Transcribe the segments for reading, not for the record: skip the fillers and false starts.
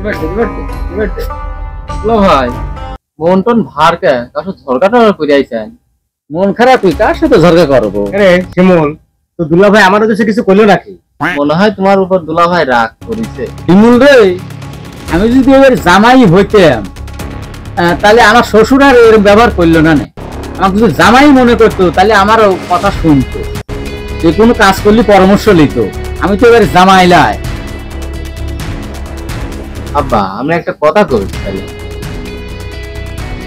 ভাই মন টন ভার কে কার সাথে ঝরকাটা করে আইছেন? মন খারাপ তুই কার সাথে ঝরকা করবো? আরে শিমুল, তো দুলা ভাই আমার উদ্দেশ্যে কিছু কইলো নাকি? মনে হয় তোমার উপর দুলা ভাই রাগ করেছে। শিমুল রে, আমি যদি এবার জামাই হইতাম তাহলে আমার শ্বশুর আর এরকম ব্যবহার করলো না। আমাকে যদি জামাই মনে করতো তাহলে আমার কথা শুনতো, যে কোনো কাজ করলে পরামর্শ নিত। আমি তো এবার জামাই লাই। আব্বা আমি একটা কথা কই, তাহলে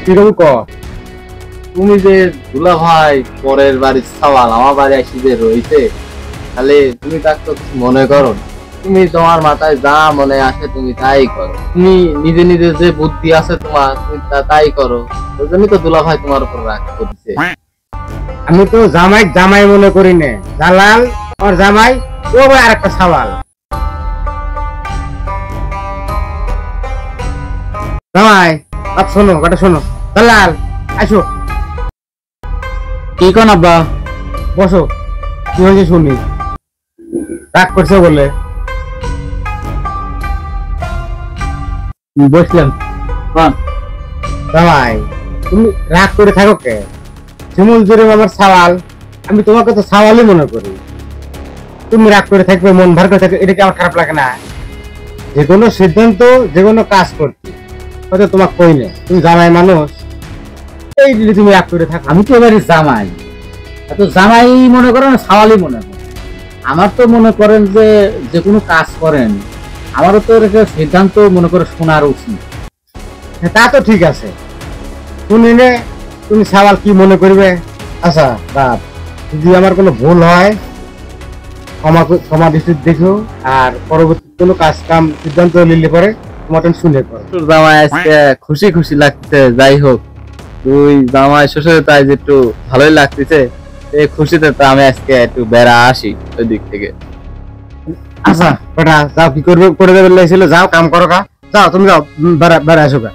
কিরকম ক? তুমি যে দুলা ভাই পরের বাড়ির সওয়াল আমার বাড়ি আসি যে রইছে, তাহলে তুমি তাকে তো কিছু মনে করো না। তুমি তোমার মাথায় যা মনে আসে তুমি তাই করো। তুমি নিজে নিজে যে বুদ্ধি আছে তোমার, তুমি তাই করো। ওই জন্যই তো দুলা ভাই তোমার উপর রাগ করছে। আমি তো জামাই জামাই মনে করি না। জালাল আর জামাই ও ভাই আর একটা সওয়াল। জামাই বাপ শোনো, কথা শোনো। জালাল আসো, কি কোন আব্বা? বসো, কি হয়েছে শুনি। রাগ করছে বলে বসলাম। জামাই তুমি রাগ করে থাকো কে? শিমুল জুড়ে আমার সওয়াল, আমি তোমাকে তো সওয়ালই মনে করি। তুমি রাগ করে থাকবে, মন ভার করে থাকবে, এটা কি আমার খারাপ লাগে না? যে কোনো সিদ্ধান্ত, যে কোনো কাজ করতে হয়তো তোমাকে কই না, তুমি জামাই মানুষ, এই যদি তুমি রাগ করে থাকো। আমি তো এবারে জামাই, এত জামাই মনে করেন সাওয়ালি মনে করেন। আমার তো মনে করেন যে যে কোনো কাজ করেন আমারও তো একটা সিদ্ধান্ত মনে করে শোনার উচিত। তা তো ঠিক আছে, শুনি নে তুমি সওয়াল কি মনে করবে। আচ্ছা বাপ, যদি আমার কোনো ভুল হয় ক্ষমা দৃষ্টিতে দেখো, আর পরবর্তী কোনো কাজ কাম সিদ্ধান্ত নিলে পরে তোমার শুনে করো। তোর জামাই আজকে খুশি খুশি লাগছে। যাই হোক, তুই জামাই শ্বশুর তাই যে একটু ভালোই লাগতেছে। এই খুশিতে তো আমি আজকে একটু বেড়া আসি ওই দিক থেকে। আচ্ছা বেটা যাও, কি করবে করে দেবে ছিল, যাও কাম করো, যাও তুমি যাও, বেড়া আসো গা।